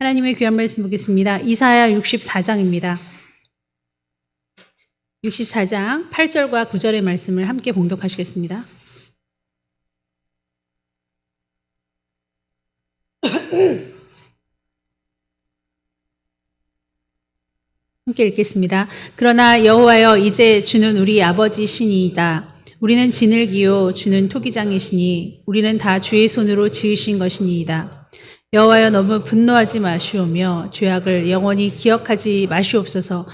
하나님의 귀한 말씀 보겠습니다. 이사야 64장입니다. 64장 8절과 9절의 말씀을 함께 봉독하시겠습니다. 함께 읽겠습니다. 그러나 여호와여, 이제 주는 우리 아버지시니이다. 우리는 지늘기요 주는 토기장이시니 우리는 다 주의 손으로 지으신 것이니이다. 여호와여, 너무 분노하지 마시오며 죄악을 영원히 기억하지 마시옵소서.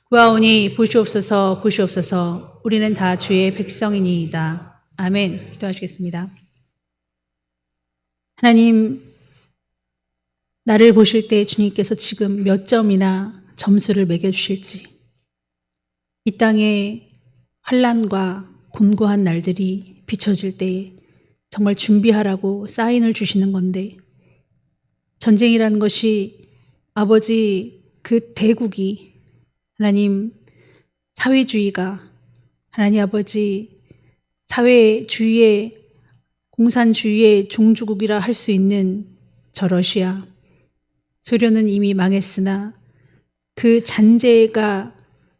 구하오니 보시옵소서, 보시옵소서. 우리는 다 주의 백성이니이다. 아멘. 기도하시겠습니다. 하나님, 나를 보실 때 주님께서 지금 몇 점이나 점수를 매겨주실지, 이 땅에 환난과 곤고한 날들이 비춰질 때에 정말 준비하라고 사인을 주시는 건데, 전쟁이라는 것이 아버지 그 대국이 하나님 사회주의가 하나님 아버지 사회주의의 공산주의의 종주국이라 할 수 있는 저 러시아, 소련은 이미 망했으나 그 잔재가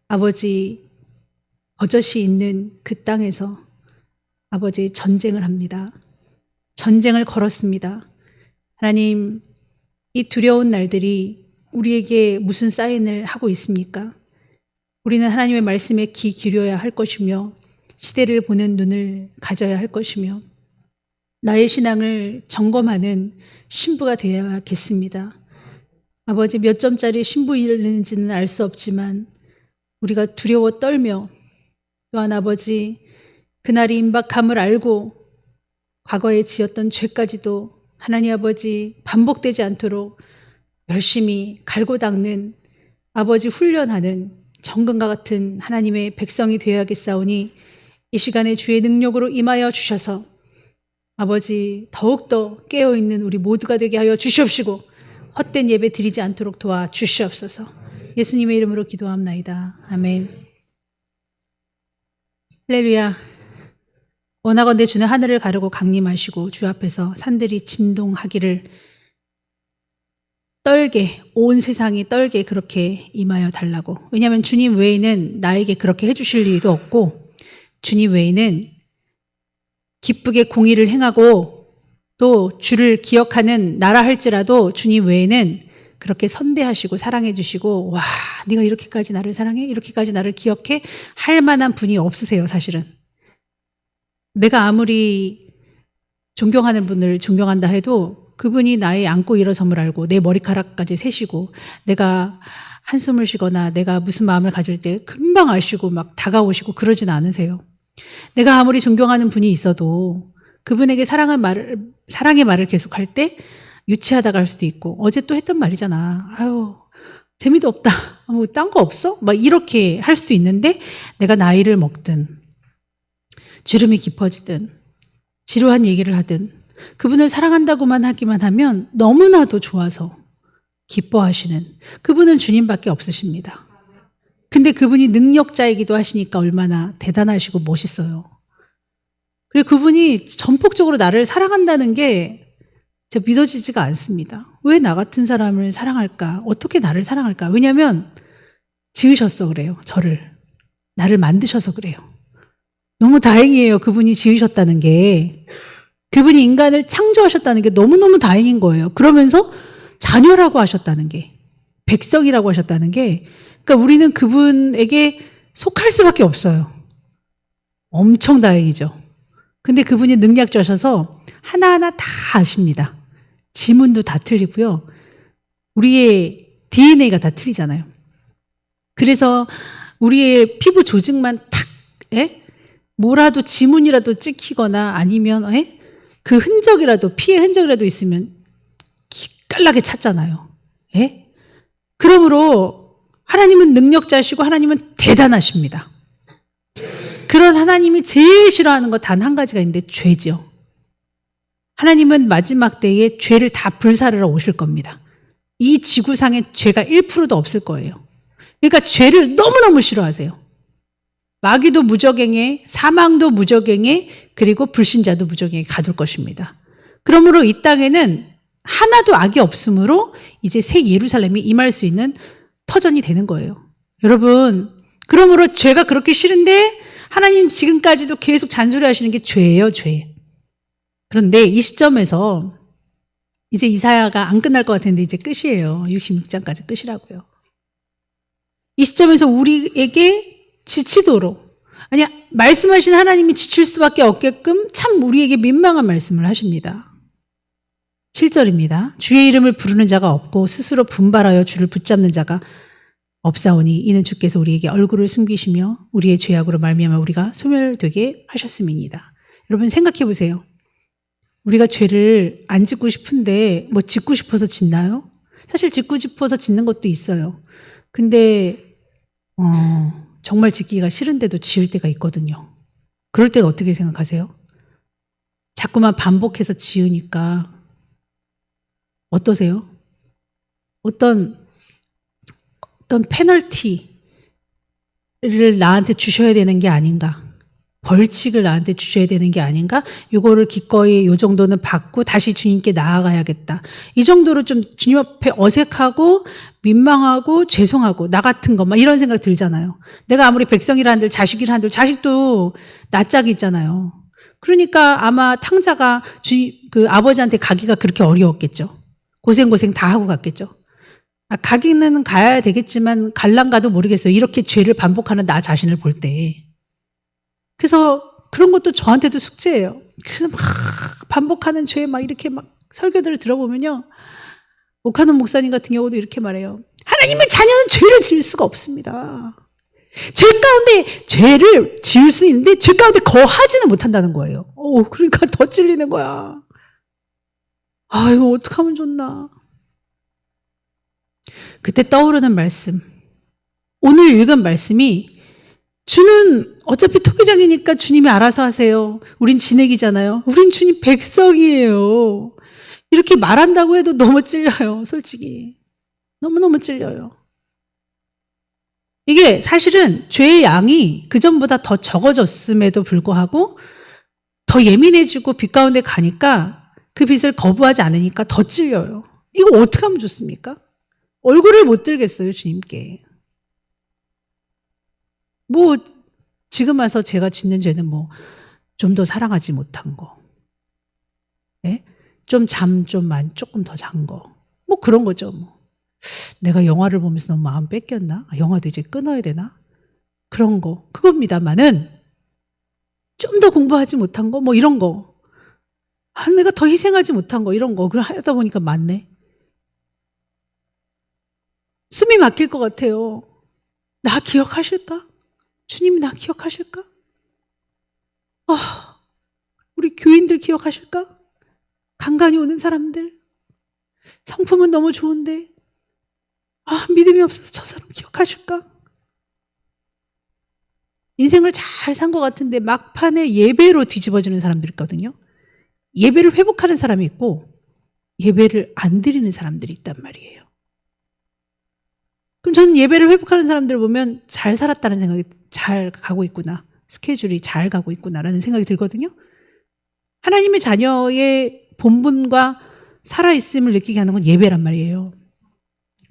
아버지 버젓이 있는 그 땅에서 아버지 전쟁을 합니다. 전쟁을 걸었습니다. 하나님, 이 두려운 날들이 우리에게 무슨 사인을 하고 있습니까? 우리는 하나님의 말씀에 귀 기울여야 할 것이며 시대를 보는 눈을 가져야 할 것이며 나의 신앙을 점검하는 신부가 되어야겠습니다. 아버지, 몇 점짜리 신부이는지는 알 수 없지만 우리가 두려워 떨며, 또한 아버지 그날이 임박함을 알고 과거에 지었던 죄까지도 하나님 아버지 반복되지 않도록 열심히 갈고 닦는 아버지 훈련하는 정금과 같은 하나님의 백성이 되어야겠사오니 이 시간에 주의 능력으로 임하여 주셔서 아버지 더욱더 깨어있는 우리 모두가 되게 하여 주시옵시고 헛된 예배 드리지 않도록 도와 주시옵소서. 예수님의 이름으로 기도합나이다. 아멘. 할렐루야. 원하건대 주는 하늘을 가르고 강림하시고 주 앞에서 산들이 진동하기를 떨게, 온 세상이 떨게 그렇게 임하여 달라고. 왜냐하면 주님 외에는 나에게 그렇게 해주실 일도 없고, 주님 외에는 기쁘게 공의를 행하고 또 주를 기억하는 나라 할지라도 주님 외에는 그렇게 선대하시고 사랑해 주시고, 와, 네가 이렇게까지 나를 사랑해? 이렇게까지 나를 기억해? 할 만한 분이 없으세요, 사실은. 내가 아무리 존경하는 분을 존경한다 해도 그분이 나의 안고 일어섬을 알고 내 머리카락까지 세시고 내가 한숨을 쉬거나 내가 무슨 마음을 가질 때 금방 아시고 막 다가오시고 그러진 않으세요. 내가 아무리 존경하는 분이 있어도 그분에게 사랑의 말을 계속할 때 유치하다가 할 수도 있고, 어제 또 했던 말이잖아. 아유, 재미도 없다. 뭐 딴 거 없어? 막 이렇게 할 수도 있는데, 내가 나이를 먹든 주름이 깊어지든 지루한 얘기를 하든 그분을 사랑한다고만 하기만 하면 너무나도 좋아서 기뻐하시는 그분은 주님밖에 없으십니다. 근데 그분이 능력자이기도 하시니까 얼마나 대단하시고 멋있어요. 그리고 그분이 전폭적으로 나를 사랑한다는 게 진짜 믿어지지가 않습니다. 왜 나 같은 사람을 사랑할까? 어떻게 나를 사랑할까? 왜냐하면 지으셨어 그래요. 저를. 나를 만드셔서 그래요. 너무 다행이에요. 그분이 지으셨다는 게. 그분이 인간을 창조하셨다는 게 너무너무 다행인 거예요. 그러면서 자녀라고 하셨다는 게, 백성이라고 하셨다는 게, 그러니까 우리는 그분에게 속할 수밖에 없어요. 엄청 다행이죠. 근데 그분이 능력자셔서 하나하나 다 아십니다. 지문도 다 틀리고요. 우리의 DNA가 다 틀리잖아요. 그래서 우리의 피부 조직만 탁, 뭐라도 지문이라도 찍히거나 아니면 그 흔적이라도, 피의 흔적이라도 있으면 기깔나게 찾잖아요. 그러므로 하나님은 능력자시고 하나님은 대단하십니다. 그런 하나님이 제일 싫어하는 거 단 한 가지가 있는데 죄죠. 하나님은 마지막 때에 죄를 다 불사르러 오실 겁니다. 이 지구상에 죄가 1%도 없을 거예요. 그러니까 죄를 너무너무 싫어하세요. 마귀도 무적행에, 사망도 무적행에, 그리고 불신자도 무적행에 가둘 것입니다. 그러므로 이 땅에는 하나도 악이 없으므로 이제 새 예루살렘이 임할 수 있는 터전이 되는 거예요. 여러분, 그러므로 죄가 그렇게 싫은데 하나님 지금까지도 계속 잔소리하시는 게 죄예요, 죄. 그런데 이 시점에서 이제 이사야가 안 끝날 것 같은데 이제 끝이에요. 66장까지 끝이라고요. 이 시점에서 우리에게 지치도록, 아니, 말씀하신 하나님이 지칠 수밖에 없게끔 참 우리에게 민망한 말씀을 하십니다. 7절입니다. 주의 이름을 부르는 자가 없고 스스로 분발하여 주를 붙잡는 자가 없사오니 이는 주께서 우리에게 얼굴을 숨기시며 우리의 죄악으로 말미암아 우리가 소멸되게 하셨음이니이다. 여러분 생각해 보세요. 우리가 죄를 안 짓고 싶은데 뭐 짓고 싶어서 짓나요? 사실 짓고 싶어서 짓는 것도 있어요. 근데 정말 짓기가 싫은데도 지을 때가 있거든요. 그럴 때는 어떻게 생각하세요? 자꾸만 반복해서 지으니까 어떠세요? 어떤 페널티를 나한테 주셔야 되는 게 아닌가? 벌칙을 나한테 주셔야 되는 게 아닌가? 이거를 기꺼이 이 정도는 받고 다시 주님께 나아가야겠다. 이 정도로 좀 주님 앞에 어색하고 민망하고 죄송하고 나 같은 거 막 이런 생각 들잖아요. 내가 아무리 백성이라 한들 자식이라 한들 자식도 낯짝이 있잖아요. 그러니까 아마 탕자가 그 아버지한테 가기가 그렇게 어려웠겠죠. 고생 다 하고 갔겠죠. 가기는 가야 되겠지만 갈랑가도 모르겠어요. 이렇게 죄를 반복하는 나 자신을 볼 때. 그래서 그런 것도 저한테도 숙제예요. 그래서 막 반복하는 죄 막 이렇게 막 설교들을 들어보면요. 오카노 목사님 같은 경우도 이렇게 말해요. 하나님의 자녀는 죄를 지을 수가 없습니다. 죄 가운데 죄를 지을 수 있는데 죄 가운데 거하지는 못한다는 거예요. 그러니까 더 찔리는 거야. 이거 어떡하면 좋나. 그때 떠오르는 말씀. 오늘 읽은 말씀이 주는 어차피 토기장이니까 주님이 알아서 하세요. 우린 진액이잖아요. 우린 주님 백성이에요. 이렇게 말한다고 해도 너무 찔려요. 솔직히. 너무너무 찔려요. 이게 사실은 죄의 양이 그전보다 더 적어졌음에도 불구하고 더 예민해지고 빛 가운데 가니까 그 빛을 거부하지 않으니까 더 찔려요. 이거 어떻게 하면 좋습니까? 얼굴을 못 들겠어요, 주님께. 지금 와서 제가 짓는 죄는 좀 더 사랑하지 못한 거. 예? 조금 더 잔 거. 그런 거죠, 내가 영화를 보면서 너무 마음 뺏겼나? 영화도 이제 끊어야 되나? 그런 거. 그겁니다만은 좀 더 공부하지 못한 거, 이런 거. 내가 더 희생하지 못한 거, 이런 거. 그걸 하다 보니까 많네. 숨이 막힐 것 같아요. 나 기억하실까? 주님이 나 기억하실까? 우리 교인들 기억하실까? 간간히 오는 사람들. 성품은 너무 좋은데 믿음이 없어서 저 사람 기억하실까? 인생을 잘 산 것 같은데 막판에 예배로 뒤집어지는 사람들이 있거든요. 예배를 회복하는 사람이 있고 예배를 안 드리는 사람들이 있단 말이에요. 그럼 저는 예배를 회복하는 사람들을 보면 잘 살았다는 생각이, 잘 가고 있구나. 스케줄이 잘 가고 있구나라는 생각이 들거든요. 하나님의 자녀의 본분과 살아있음을 느끼게 하는 건 예배란 말이에요.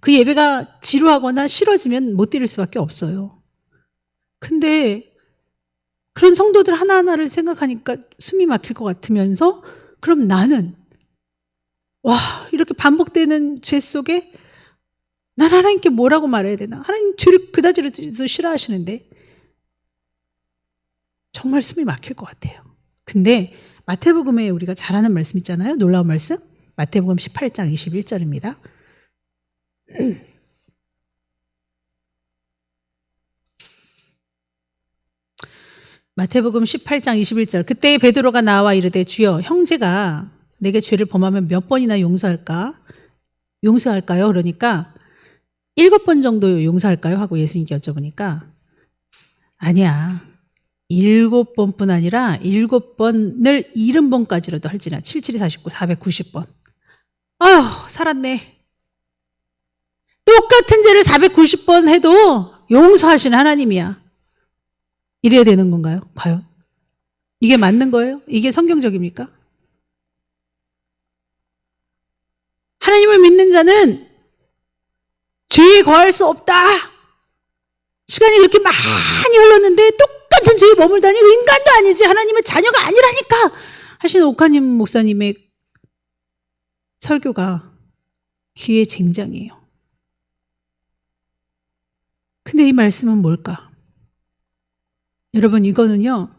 그 예배가 지루하거나 싫어지면 못 드릴 수밖에 없어요. 근데 그런 성도들 하나하나를 생각하니까 숨이 막힐 것 같으면서 그럼 나는 이렇게 반복되는 죄 속에 난 하나님께 뭐라고 말해야 되나? 하나님 죄를 그다지로 싫어하시는데 정말 숨이 막힐 것 같아요. 근데 마태복음에 우리가 잘 아는 말씀 있잖아요. 놀라운 말씀. 마태복음 18장 21절입니다. 마태복음 18장 21절. 그때 베드로가 나와 이르되 주여 형제가 내게 죄를 범하면 몇 번이나 용서할까요? 그러니까 7번 정도 용서할까요? 하고 예수님께 여쭤보니까 아니야. 7번뿐 아니라 7번을 70번까지라도 할지나 77이 49, 490번. 살았네. 똑같은 죄를 490번 해도 용서하시는 하나님이야. 이래야 되는 건가요? 과연? 이게 맞는 거예요? 이게 성경적입니까? 하나님을 믿는 자는 죄에 거할 수 없다. 시간이 그렇게 많이 흘렀는데 똑같은 죄에 머물다니 인간도 아니지 하나님의 자녀가 아니라니까 하시는 옥하님 목사님의 설교가 귀에 쟁장이에요. 근데 이 말씀은 뭘까? 여러분, 이거는요,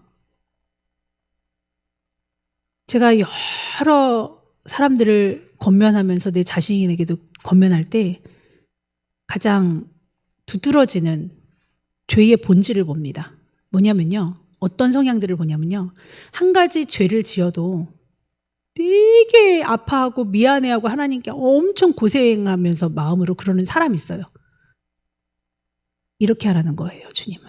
제가 여러 사람들을 권면하면서 내 자신에게도 권면할 때 가장 두드러지는 죄의 본질을 봅니다. 뭐냐면요, 어떤 성향들을 보냐면요, 한 가지 죄를 지어도 되게 아파하고 미안해하고 하나님께 엄청 고생하면서 마음으로 그러는 사람이 있어요. 이렇게 하라는 거예요, 주님은.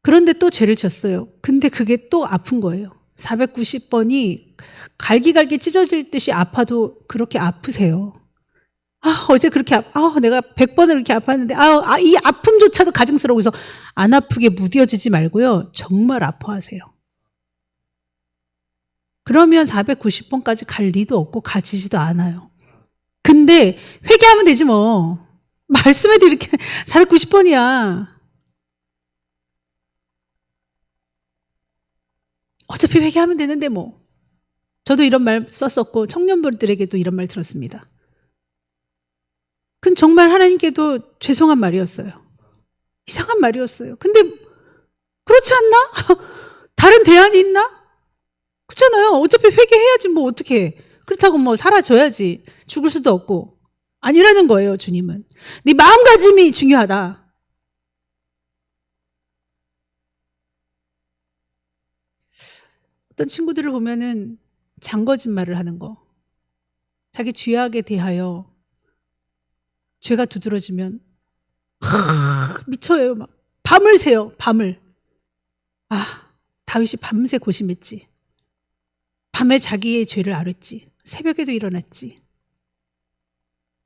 그런데 또 죄를 졌어요. 근데 그게 또 아픈 거예요. 490번이 갈기갈기 찢어질 듯이 아파도 그렇게 아프세요. 어제 그렇게 내가 100번을 이렇게 아팠는데 이 아픔조차도 가증스러워서 안 아프게 무뎌지지 말고요. 정말 아파하세요. 그러면 490번까지 갈 리도 없고 가지지도 않아요. 근데 회개하면 되지 뭐. 말씀에도 이렇게 490번이야. 어차피 회개하면 되는데 뭐. 저도 이런 말 썼었고 청년분들에게도 이런 말 들었습니다. 그건 정말 하나님께도 죄송한 말이었어요. 이상한 말이었어요. 근데 그렇지 않나? 다른 대안이 있나? 그렇잖아요. 어차피 회개해야지 뭐 어떻게 해. 그렇다고 뭐 사라져야지. 죽을 수도 없고. 아니라는 거예요, 주님은. 네 마음가짐이 중요하다. 어떤 친구들을 보면은 장거짓말을 하는 거. 자기 죄악에 대하여 죄가 두드러지면 미쳐요. 막 밤을 새요. 밤을. 다윗이 밤새 고심했지. 밤에 자기의 죄를 알았지. 새벽에도 일어났지.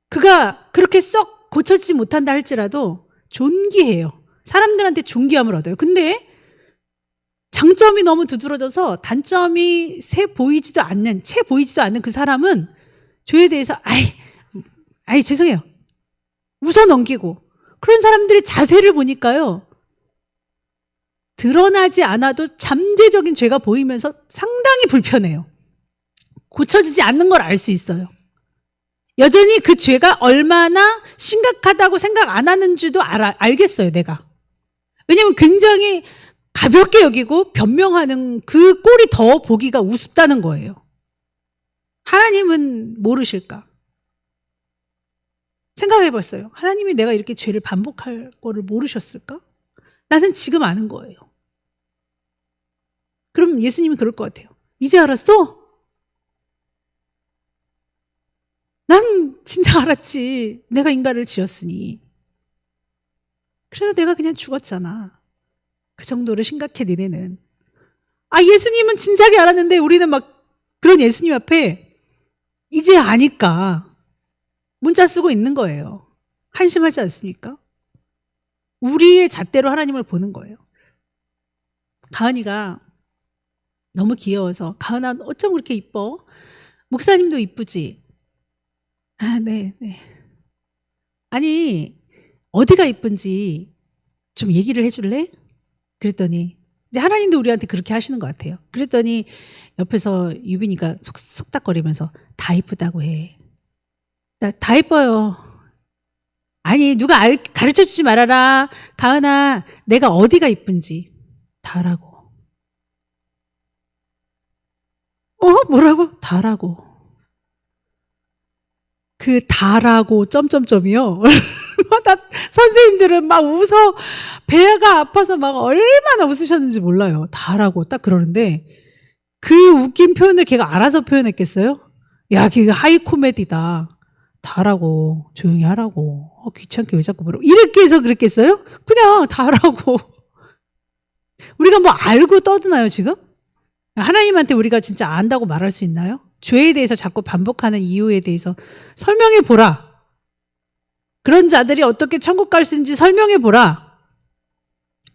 그가 그렇게 썩 고쳐지지 못한다 할지라도 존귀해요. 사람들한테 존귀함을 얻어요. 근데 장점이 너무 두드러져서 단점이 채 보이지도 않는 그 사람은 죄에 대해서 죄송해요. 웃어 넘기고 그런 사람들의 자세를 보니까요. 드러나지 않아도 잠재적인 죄가 보이면서 상당히 불편해요. 고쳐지지 않는 걸 알 수 있어요. 여전히 그 죄가 얼마나 심각하다고 생각 안 하는 줄도 알겠어요, 내가. 왜냐하면 굉장히 가볍게 여기고 변명하는 그 꼴이 더 보기가 우습다는 거예요. 하나님은 모르실까? 생각해봤어요. 하나님이 내가 이렇게 죄를 반복할 거를 모르셨을까? 나는 지금 아는 거예요. 그럼 예수님이 그럴 것 같아요. 이제 알았어? 난 진짜 알았지. 내가 인간을 지었으니. 그래서 내가 그냥 죽었잖아. 그 정도로 심각해, 니네는. 예수님은 진작에 알았는데 우리는 막 그런 예수님 앞에 이제 아니까 문자 쓰고 있는 거예요. 한심하지 않습니까? 우리의 잣대로 하나님을 보는 거예요. 가은이가 너무 귀여워서 가은아 어쩜 그렇게 이뻐? 목사님도 이쁘지? 네. 아니 어디가 이쁜지 좀 얘기를 해줄래? 그랬더니 이제 하나님도 우리한테 그렇게 하시는 것 같아요. 그랬더니 옆에서 유빈이가 속닥거리면서 다 이쁘다고 해. 다 이뻐요. 아니 누가 가르쳐주지 말아라. 가은아 내가 어디가 이쁜지 다라고. 뭐라고? 다라고. 그 다라고 점점점이요. 선생님들은 막 웃어 배가 아파서 막 얼마나 웃으셨는지 몰라요. 다라고 딱 그러는데 그 웃긴 표현을 걔가 알아서 표현했겠어요? 야, 걔가 하이 코미디다. 다라고 조용히 하라고. 귀찮게 왜 자꾸 물어. 이렇게 해서 그랬겠어요? 그냥 다라고. 우리가 뭐 알고 떠드나요 지금? 하나님한테 우리가 진짜 안다고 말할 수 있나요? 죄에 대해서 자꾸 반복하는 이유에 대해서 설명해 보라. 그런 자들이 어떻게 천국 갈 수 있는지 설명해 보라.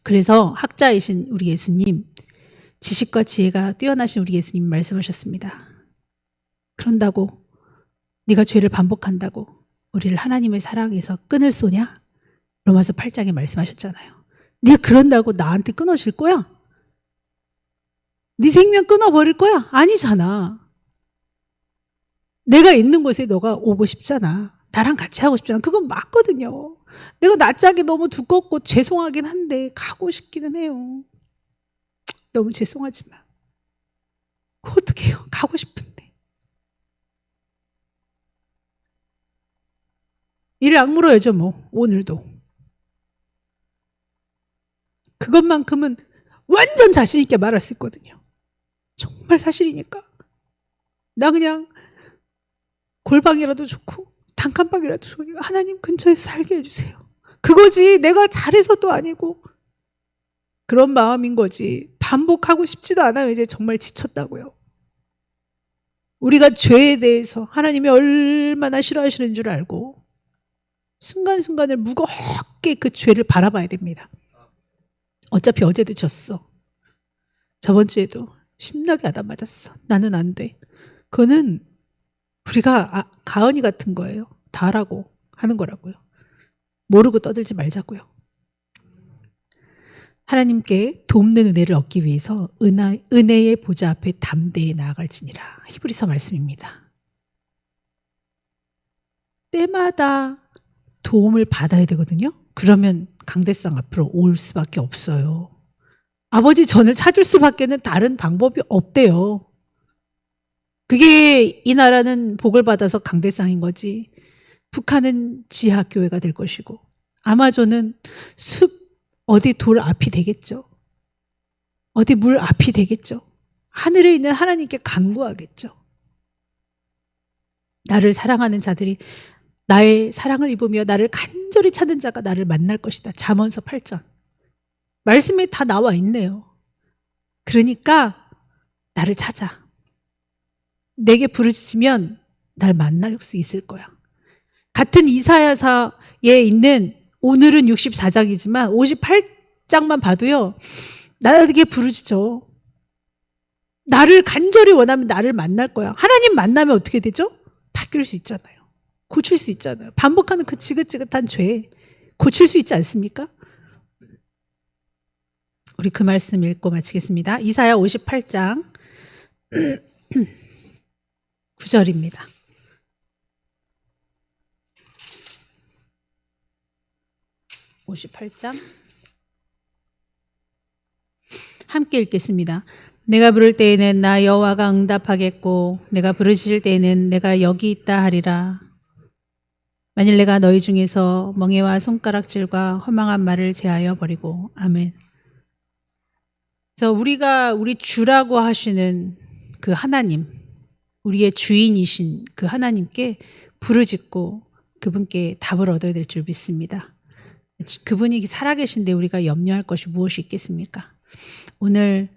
그래서 학자이신 우리 예수님, 지식과 지혜가 뛰어나신 우리 예수님 말씀하셨습니다. 그런다고 네가 죄를 반복한다고 우리를 하나님의 사랑에서 끊을 쏘냐? 로마서 8장에 말씀하셨잖아요. 네가 그런다고 나한테 끊어질 거야? 네 생명 끊어버릴 거야? 아니잖아. 내가 있는 곳에 너가 오고 싶잖아. 나랑 같이 하고 싶잖아. 그건 맞거든요. 내가 낯짝이 너무 두껍고 죄송하긴 한데 가고 싶기는 해요. 너무 죄송하지만 어떻게 해요? 가고 싶은데. 이를 악물어야죠 뭐 오늘도. 그것만큼은 완전 자신 있게 말할 수 있거든요. 정말 사실이니까. 나 그냥 골방이라도 좋고 단칸방이라도 좋으니까 하나님 근처에서 살게 해주세요. 그거지. 내가 잘해서도 아니고 그런 마음인 거지. 반복하고 싶지도 않아요. 이제 정말 지쳤다고요. 우리가 죄에 대해서 하나님이 얼마나 싫어하시는 줄 알고 순간순간을 무겁게 그 죄를 바라봐야 됩니다. 어차피 어제도 졌어. 저번 주에도 신나게 하다 맞았어. 나는 안 돼. 그거는 우리가 가은이 같은 거예요. 다 하라고 하는 거라고요. 모르고 떠들지 말자고요. 하나님께 돕는 은혜를 얻기 위해서 은혜의 보좌 앞에 담대히 나아갈지니라. 히브리서 말씀입니다. 때마다 도움을 받아야 되거든요. 그러면 강대상 앞으로 올 수밖에 없어요. 아버지 전을 찾을 수밖에는 다른 방법이 없대요. 그게 이 나라는 복을 받아서 강대상인 거지. 북한은 지하교회가 될 것이고 아마존은 숲 어디 돌 앞이 되겠죠. 어디 물 앞이 되겠죠. 하늘에 있는 하나님께 간구하겠죠. 나를 사랑하는 자들이 나의 사랑을 입으며 나를 간절히 찾는 자가 나를 만날 것이다. 잠언서 8장. 말씀에 다 나와 있네요. 그러니까 나를 찾아. 내게 부르짖으면 날 만날 수 있을 거야. 같은 이사야서에 있는 오늘은 64장이지만 58장만 봐도요. 나에게 부르짖어. 나를 간절히 원하면 나를 만날 거야. 하나님 만나면 어떻게 되죠? 바뀔 수 있잖아요. 고칠 수 있잖아요. 반복하는 그 지긋지긋한 죄 고칠 수 있지 않습니까? 우리 그 말씀 읽고 마치겠습니다. 이사야 58장 9절입니다. 58장 함께 읽겠습니다. 내가 부를 때에는 나 여호와가 응답하겠고 내가 부르실 때에는 내가 여기 있다 하리라. 만일 내가 너희 중에서 멍에와 손가락질과 허망한 말을 제하여 버리고. 아멘. 그래서 우리가 우리 주라고 하시는 그 하나님, 우리의 주인이신 그 하나님께 부르짖고 그분께 답을 얻어야 될 줄 믿습니다. 그분이 살아계신데 우리가 염려할 것이 무엇이 있겠습니까? 오늘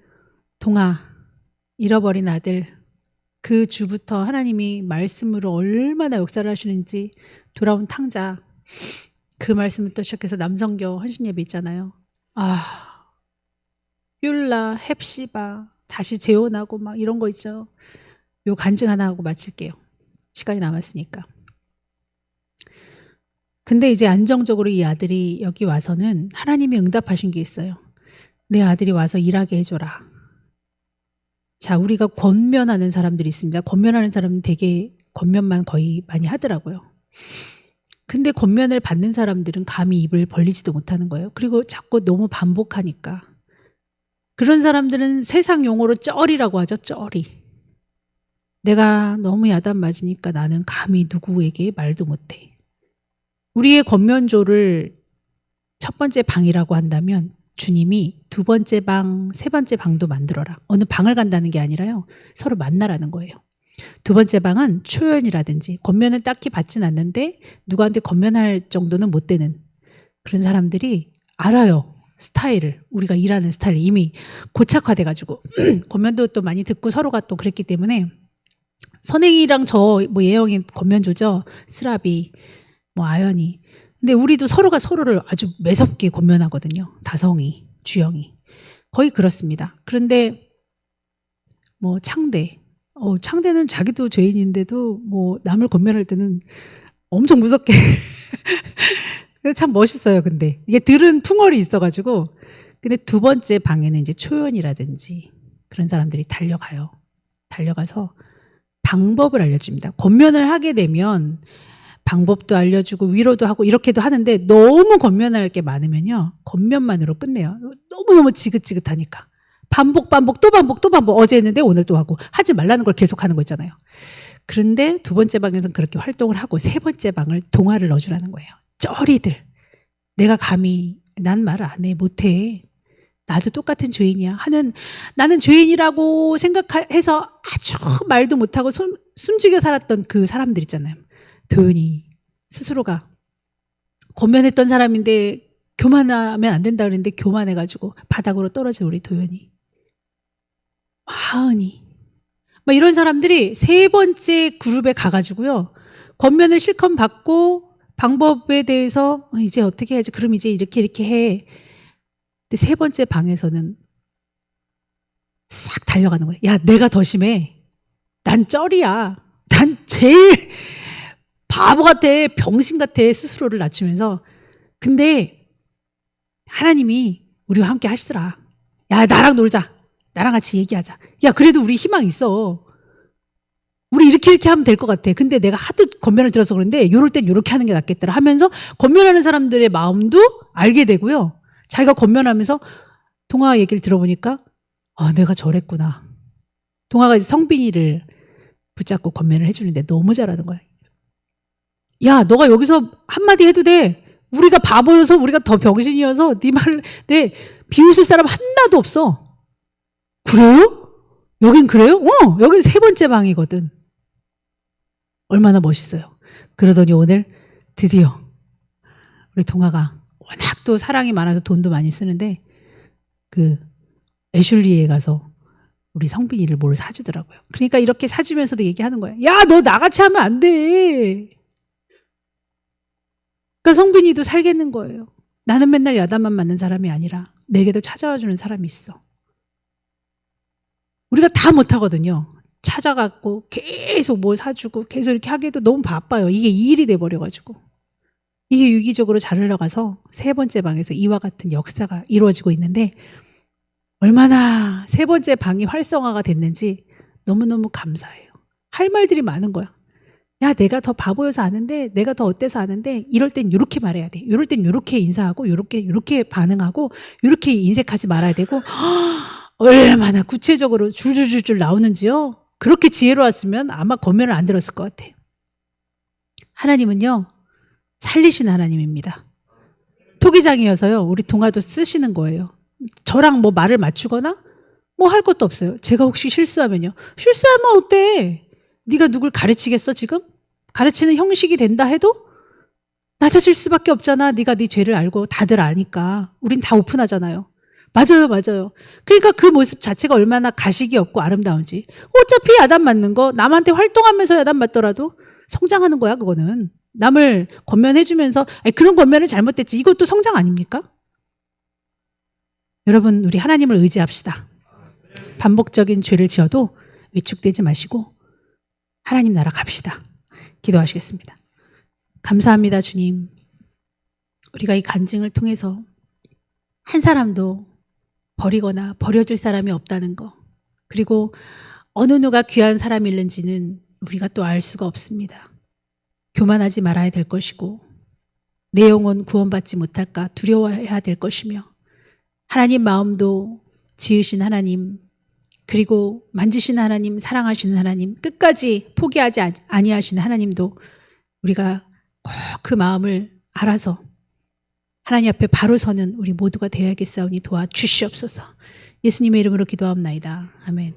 동아, 잃어버린 아들, 그 주부터 하나님이 말씀으로 얼마나 역사를 하시는지 돌아온 탕자, 그 말씀부터 시작해서 남성교 헌신예배 있잖아요. 율라, 헵시바, 다시 재혼하고 막 이런 거 있죠. 요 간증 하나 하고 마칠게요. 시간이 남았으니까. 근데 이제 안정적으로 이 아들이 여기 와서는 하나님이 응답하신 게 있어요. 내 아들이 와서 일하게 해줘라. 자, 우리가 권면하는 사람들이 있습니다. 권면하는 사람은 되게 권면만 거의 많이 하더라고요. 근데 권면을 받는 사람들은 감히 입을 벌리지도 못하는 거예요. 그리고 자꾸 너무 반복하니까. 그런 사람들은 세상 용어로 쩔이라고 하죠. 쩔이. 내가 너무 야단 맞으니까 나는 감히 누구에게 말도 못해. 우리의 권면조를 첫 번째 방이라고 한다면 주님이 두 번째 방, 세 번째 방도 만들어라. 어느 방을 간다는 게 아니라요. 서로 만나라는 거예요. 두 번째 방은 초연이라든지 권면은 딱히 받진 않는데 누구한테 권면할 정도는 못 되는 그런 사람들이 알아요. 스타일을. 우리가 일하는 스타일을 이미 고착화돼가지고 권면도 또 많이 듣고 서로가 또 그랬기 때문에 선행이랑 저 뭐 예영이 권면조죠. 스라비, 뭐 아연이. 근데 우리도 서로가 서로를 아주 매섭게 권면하거든요. 다성이, 주영이. 거의 그렇습니다. 그런데 뭐 창대, 창대는 자기도 죄인인데도 뭐 남을 권면할 때는 엄청 무섭게 참 멋있어요. 근데 이게 들은 풍월이 있어가지고. 근데 두 번째 방에는 이제 초연이라든지 그런 사람들이 달려가요. 달려가서 방법을 알려줍니다. 권면을 하게 되면 방법도 알려주고 위로도 하고 이렇게도 하는데 너무 권면할 게 많으면요, 권면만으로 끝내요. 너무너무 지긋지긋하니까 반복 또 반복 어제 했는데 오늘 또 하고 하지 말라는 걸 계속 하는 거 있잖아요. 그런데 두 번째 방에서는 그렇게 활동을 하고 세 번째 방을 동화를 넣어주라는 거예요. 쩌리들, 내가 감히 난 말을 안 해, 못해, 나도 똑같은 죄인이야 하는, 나는 죄인이라고 생각해서 아주 말도 못하고 숨죽여 살았던 그 사람들 있잖아요. 도연이 스스로가 권면했던 사람인데 교만하면 안 된다 그랬는데 교만해가지고 바닥으로 떨어진 우리 도연이, 하은이, 막 이런 사람들이 세 번째 그룹에 가가지고요, 권면을 실컷 받고 방법에 대해서 이제 어떻게 해야지, 그럼 이제 이렇게 해. 근데 세 번째 방에서는 싹 달려가는 거예요. 야, 내가 더 심해. 난 쩔이야. 난 제일 바보 같아, 병신 같아, 스스로를 낮추면서. 근데 하나님이 우리와 함께 하시더라. 야, 나랑 놀자. 나랑 같이 얘기하자. 야, 그래도 우리 희망 있어. 우리 이렇게 하면 될 것 같아. 근데 내가 하도 권면을 들어서 그런데 요럴 땐 요렇게 하는 게 낫겠더라 하면서 권면하는 사람들의 마음도 알게 되고요. 자기가 권면하면서 동화 얘기를 들어보니까 내가 저랬구나. 동화가 이제 성빈이를 붙잡고 권면을 해주는데 너무 잘하는 거야. 야, 너가 여기서 한마디 해도 돼. 우리가 바보여서, 우리가 더 병신이어서 네 말에 비웃을 사람 하나도 없어. 그래요? 여긴 그래요? 여긴 세 번째 방이거든. 얼마나 멋있어요. 그러더니 오늘 드디어 우리 동화가 워낙 또 사랑이 많아서 돈도 많이 쓰는데 그 애슐리에 가서 우리 성빈이를 뭘 사주더라고요. 그러니까 이렇게 사주면서도 얘기하는 거예요. 야, 너 나같이 하면 안 돼. 그러니까 성빈이도 살겠는 거예요. 나는 맨날 야단만 맞는 사람이 아니라 내게도 찾아와 주는 사람이 있어. 우리가 다 못하거든요. 찾아갖고 계속 뭘 사주고 계속 이렇게 하기도 너무 바빠요. 이게 일이 돼버려가지고. 이게 유기적으로 잘 흘러가서 세 번째 방에서 이와 같은 역사가 이루어지고 있는데, 얼마나 세 번째 방이 활성화가 됐는지 너무너무 감사해요. 할 말들이 많은 거야. 야, 내가 더 바보여서 아는데, 내가 더 어때서 아는데, 이럴 땐 이렇게 말해야 돼. 이럴 땐 이렇게 인사하고, 이렇게 반응하고, 이렇게 인색하지 말아야 되고, 얼마나 구체적으로 줄줄줄줄 나오는지요. 그렇게 지혜로웠으면 아마 권면을 안 들었을 것 같아. 하나님은요, 살리신 하나님입니다. 토기장이어서요, 우리 동화도 쓰시는 거예요. 저랑 뭐 말을 맞추거나 뭐 할 것도 없어요. 제가 혹시 실수하면요. 실수하면 어때? 네가 누굴 가르치겠어 지금? 가르치는 형식이 된다 해도 낮아질 수밖에 없잖아. 네가 네 죄를 알고, 다들 아니까. 우린 다 오픈하잖아요. 맞아요. 그러니까 그 모습 자체가 얼마나 가식이 없고 아름다운지. 어차피 야단 맞는 거 남한테 활동하면서 야단 맞더라도 성장하는 거야. 그거는 남을 권면해주면서 그런 권면은 잘못됐지, 이것도 성장 아닙니까? 여러분, 우리 하나님을 의지합시다. 반복적인 죄를 지어도 위축되지 마시고 하나님 나라 갑시다. 기도하시겠습니다. 감사합니다, 주님. 우리가 이 간증을 통해서 한 사람도 버리거나 버려질 사람이 없다는 거, 그리고 어느 누가 귀한 사람일는지는 우리가 또 알 수가 없습니다. 교만하지 말아야 될 것이고, 내 영혼 구원받지 못할까 두려워해야 될 것이며, 하나님 마음도 지으신 하나님, 그리고 만지신 하나님, 사랑하시는 하나님, 끝까지 포기하지 아니하시는 하나님도 우리가 꼭 그 마음을 알아서 하나님 앞에 바로 서는 우리 모두가 되어야겠사오니 도와주시옵소서. 예수님의 이름으로 기도하옵나이다. 아멘.